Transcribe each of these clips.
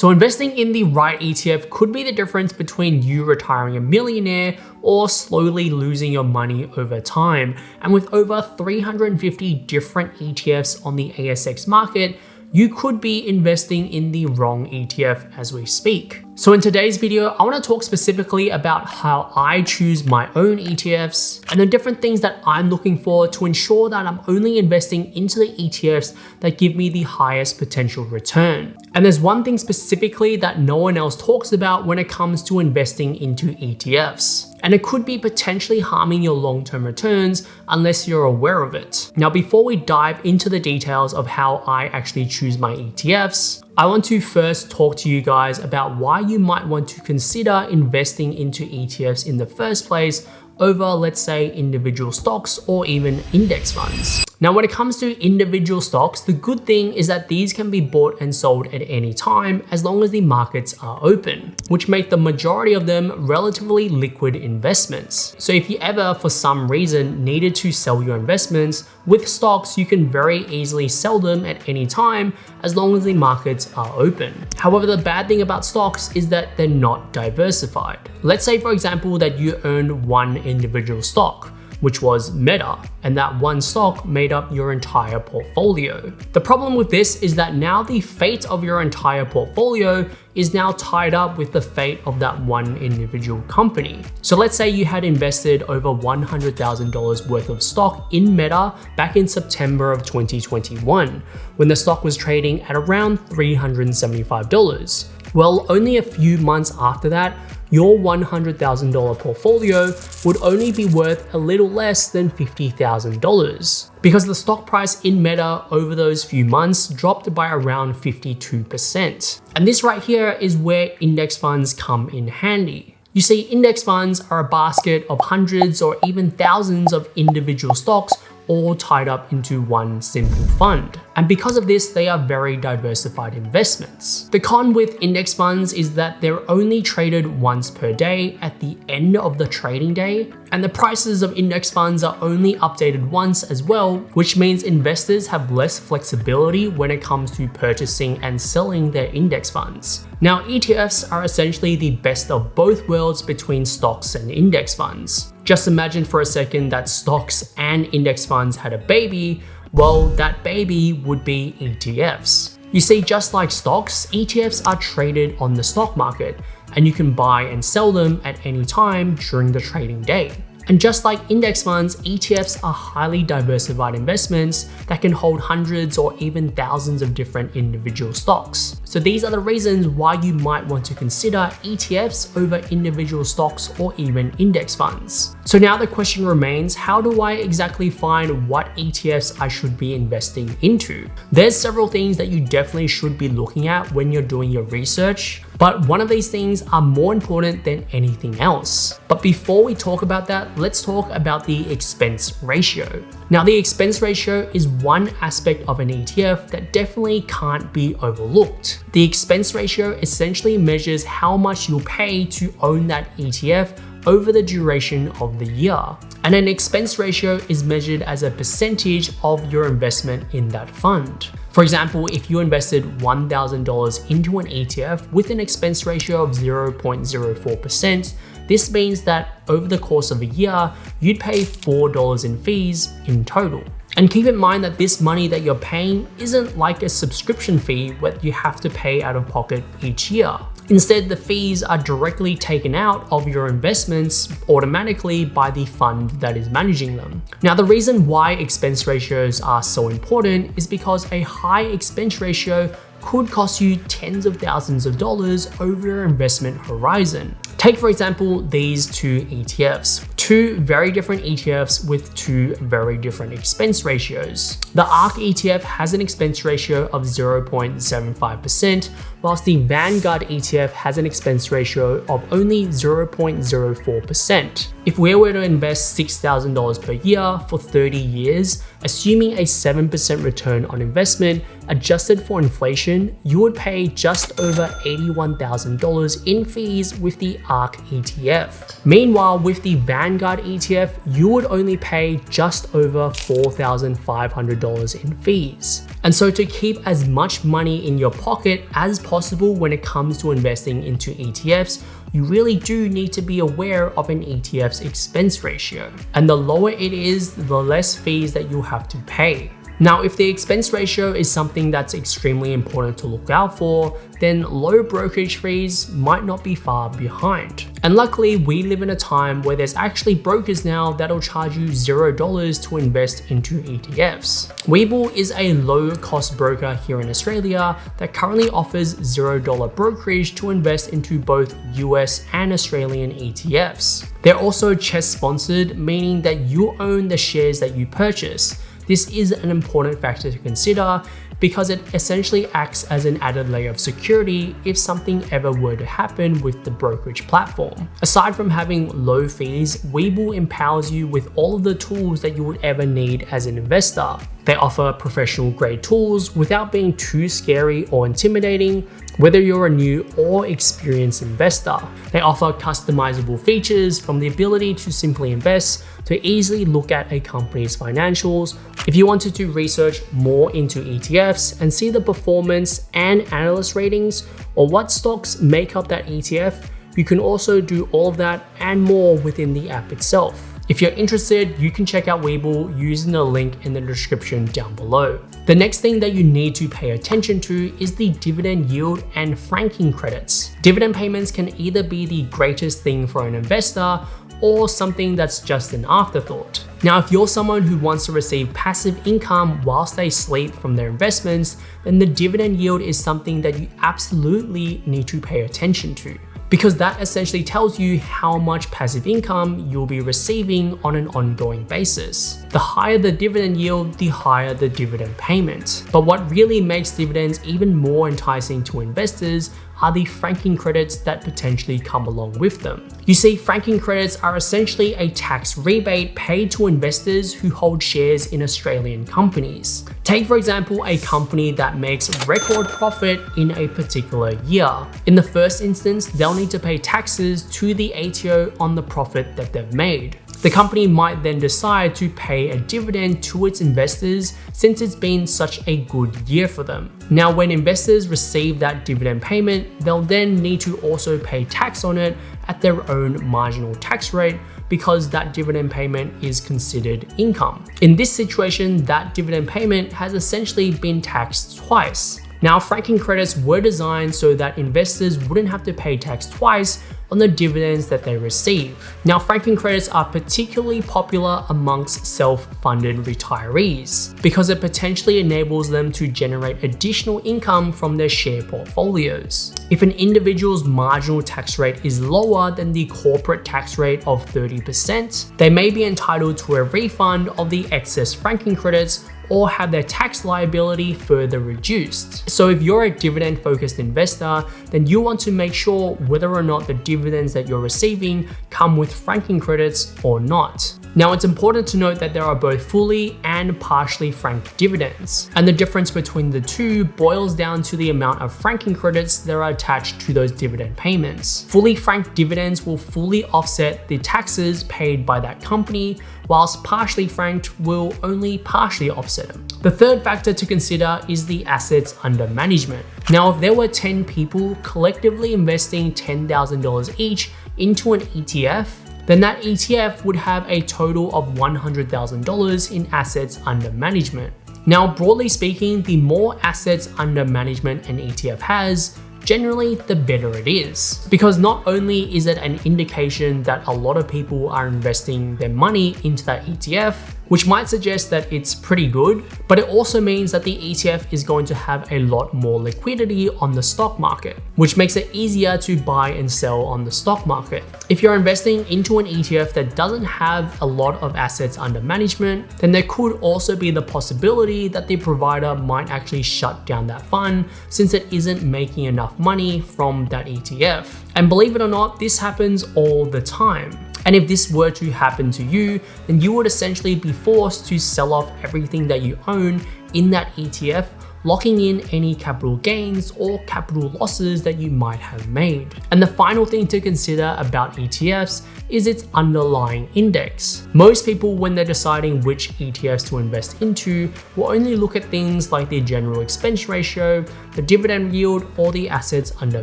So investing in the right ETF could be the difference between you retiring a millionaire or slowly losing your money over time. And with over 350 different ETFs on the ASX market, you could be investing in the wrong ETF as we speak. So in today's video, I want to talk specifically about how I choose my own ETFs and the different things that I'm looking for to ensure that I'm only investing into the ETFs that give me the highest potential return. And there's one thing specifically that no one else talks about when it comes to investing into ETFs. And it could be potentially harming your long-term returns unless you're aware of it. Now, before we dive into the details of how I actually choose my ETFs, I want to first talk to you guys about why you might want to consider investing into ETFs in the first place over, let's say, individual stocks or even index funds. Now, when it comes to individual stocks, the good thing is that these can be bought and sold at any time as long as the markets are open, which make the majority of them relatively liquid investments. So if you ever, for some reason, needed to sell your investments, with stocks, you can very easily sell them at any time as long as the markets are open. However, the bad thing about stocks is that they're not diversified. Let's say, for example, that you owned one individual stock, which was Meta, and that one stock made up your entire portfolio. The problem with this is that now the fate of your entire portfolio is now tied up with the fate of that one individual company. So let's say you had invested over $100,000 worth of stock in Meta back in September of 2021, when the stock was trading at around $375. Well, only a few months after that, your $100,000 portfolio would only be worth a little less than $50,000 because the stock price in Meta over those few months dropped by around 52%. And this right here is where index funds come in handy. You see, index funds are a basket of hundreds or even thousands of individual stocks all tied up into one simple fund. And because of this, they are very diversified investments. The con with index funds is that they're only traded once per day at the end of the trading day, and the prices of index funds are only updated once as well, which means investors have less flexibility when it comes to purchasing and selling their index funds. Now, ETFs are essentially the best of both worlds between stocks and index funds. Just imagine for a second that stocks and index funds had a baby. Well, that baby would be ETFs. You see, just like stocks, ETFs are traded on the stock market, and you can buy and sell them at any time during the trading day. And just like index funds, ETFs are highly diversified investments that can hold hundreds or even thousands of different individual stocks. So these are the reasons why you might want to consider ETFs over individual stocks or even index funds. So now the question remains, how do I exactly find what ETFs I should be investing into? There's several things that you definitely should be looking at when you're doing your research, but one of these things are more important than anything else. But before we talk about that, let's talk about the expense ratio. Now, the expense ratio is one aspect of an ETF that definitely can't be overlooked. The expense ratio essentially measures how much you'll pay to own that ETF over the duration of the year. And an expense ratio is measured as a percentage of your investment in that fund. For example, if you invested $1,000 into an ETF with an expense ratio of 0.04%, this means that over the course of a year, you'd pay $4 in fees in total. And keep in mind that this money that you're paying isn't like a subscription fee that you have to pay out of pocket each year. Instead, the fees are directly taken out of your investments automatically by the fund that is managing them. Now, the reason why expense ratios are so important is because a high expense ratio could cost you tens of thousands of dollars over your investment horizon. Take, for example, these two ETFs. Two very different ETFs with two very different expense ratios. The ARK ETF has an expense ratio of 0.75%, whilst the Vanguard ETF has an expense ratio of only 0.04%. If we were to invest $6,000 per year for 30 years, assuming a 7% return on investment, adjusted for inflation, you would pay just over $81,000 in fees with the ARK ETF. Meanwhile, with the Vanguard ETF, you would only pay just over $4,500 in fees. And so to keep as much money in your pocket as possible when it comes to investing into ETFs, you really do need to be aware of an ETF's expense ratio. And the lower it is, the less fees that you'll have to pay. Now, if the expense ratio is something that's extremely important to look out for, then low brokerage fees might not be far behind. And luckily, we live in a time where there's actually brokers now that'll charge you $0 to invest into ETFs. Webull is a low-cost broker here in Australia that currently offers $0 brokerage to invest into both US and Australian ETFs. They're also CHESS sponsored, meaning that you own the shares that you purchase. This is an important factor to consider because it essentially acts as an added layer of security if something ever were to happen with the brokerage platform. Aside from having low fees, Webull empowers you with all of the tools that you would ever need as an investor. They offer professional grade tools without being too scary or intimidating, whether you're a new or experienced investor. They offer customizable features from the ability to simply invest to easily look at a company's financials. If you wanted to research more into ETFs and see the performance and analyst ratings or what stocks make up that ETF, you can also do all of that and more within the app itself. If you're interested, you can check out Webull using the link in the description down below. The next thing that you need to pay attention to is the dividend yield and franking credits. Dividend payments can either be the greatest thing for an investor or something that's just an afterthought. Now, if you're someone who wants to receive passive income whilst they sleep from their investments, then the dividend yield is something that you absolutely need to pay attention to, because that essentially tells you how much passive income you'll be receiving on an ongoing basis. The higher the dividend yield, the higher the dividend payment. But what really makes dividends even more enticing to investors are the franking credits that potentially come along with them. You see, franking credits are essentially a tax rebate paid to investors who hold shares in Australian companies. Take, for example, a company that makes record profit in a particular year. In the first instance, they'll need to pay taxes to the ATO on the profit that they've made. The company might then decide to pay a dividend to its investors since it's been such a good year for them. Now, when investors receive that dividend payment, they'll then need to also pay tax on it at their own marginal tax rate because that dividend payment is considered income. In this situation, that dividend payment has essentially been taxed twice. Now, franking credits were designed so that investors wouldn't have to pay tax twice on the dividends that they receive. Now, franking credits are particularly popular amongst self-funded retirees because it potentially enables them to generate additional income from their share portfolios. If an individual's marginal tax rate is lower than the corporate tax rate of 30%, they may be entitled to a refund of the excess franking credits or have their tax liability further reduced. So if you're a dividend-focused investor, then you want to make sure whether or not the dividends that you're receiving come with franking credits or not. Now, it's important to note that there are both fully and partially franked dividends, and the difference between the two boils down to the amount of franking credits that are attached to those dividend payments. Fully franked dividends will fully offset the taxes paid by that company, whilst partially franked will only partially offset them. The third factor to consider is the assets under management. Now, if there were 10 people collectively investing $10,000 each into an ETF, then that ETF would have a total of $100,000 in assets under management. Now, broadly speaking, the more assets under management an ETF has, generally the better it is. Because not only is it an indication that a lot of people are investing their money into that ETF, which might suggest that it's pretty good, but it also means that the ETF is going to have a lot more liquidity on the stock market, which makes it easier to buy and sell on the stock market. If you're investing into an ETF that doesn't have a lot of assets under management, then there could also be the possibility that the provider might actually shut down that fund since it isn't making enough money from that ETF. And believe it or not, this happens all the time. And if this were to happen to you, then you would essentially be forced to sell off everything that you own in that ETF locking in any capital gains or capital losses that you might have made. And the final thing to consider about ETFs is its underlying index. Most people, when they're deciding which ETFs to invest into, will only look at things like the general expense ratio, the dividend yield, or the assets under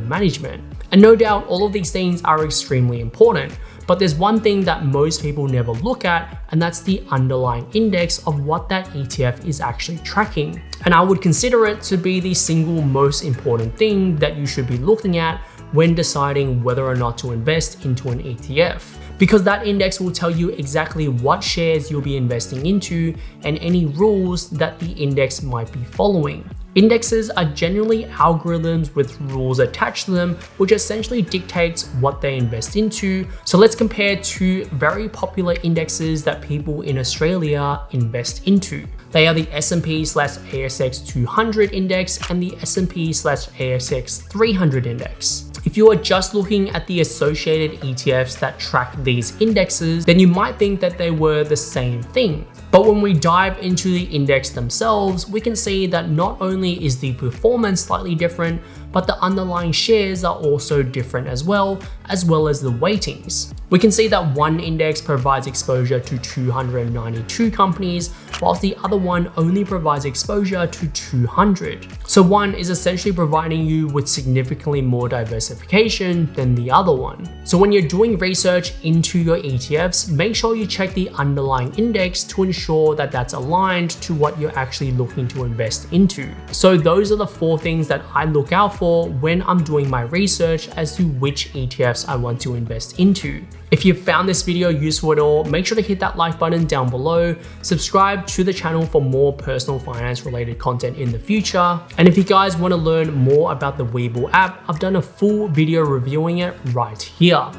management. And no doubt all of these things are extremely important, but there's one thing that most people never look at, and that's the underlying index of what that ETF is actually tracking. And I would consider it to be the single most important thing that you should be looking at when deciding whether or not to invest into an ETF. Because that index will tell you exactly what shares you'll be investing into and any rules that the index might be following. Indexes are generally algorithms with rules attached to them, which essentially dictates what they invest into. So let's compare two very popular indexes that people in Australia invest into. They are the S&P/ASX 200 index and the S&P/ASX 300 index. If you are just looking at the associated ETFs that track these indexes, then you might think that they were the same thing. But when we dive into the index themselves, we can see that not only is the performance slightly different, but the underlying shares are also different as well as the weightings. We can see that one index provides exposure to 292 companies, whilst the other one only provides exposure to 200. So one is essentially providing you with significantly more diversification than the other one. So when you're doing research into your ETFs, make sure you check the underlying index to ensure that that's aligned to what you're actually looking to invest into. So those are the 4 things that I look out for when I'm doing my research as to which ETFs I want to invest into. If you found this video useful at all, make sure to hit that like button down below, subscribe to the channel for more personal finance related content in the future. And if you guys want to learn more about the Webull app, I've done a full video reviewing it right here.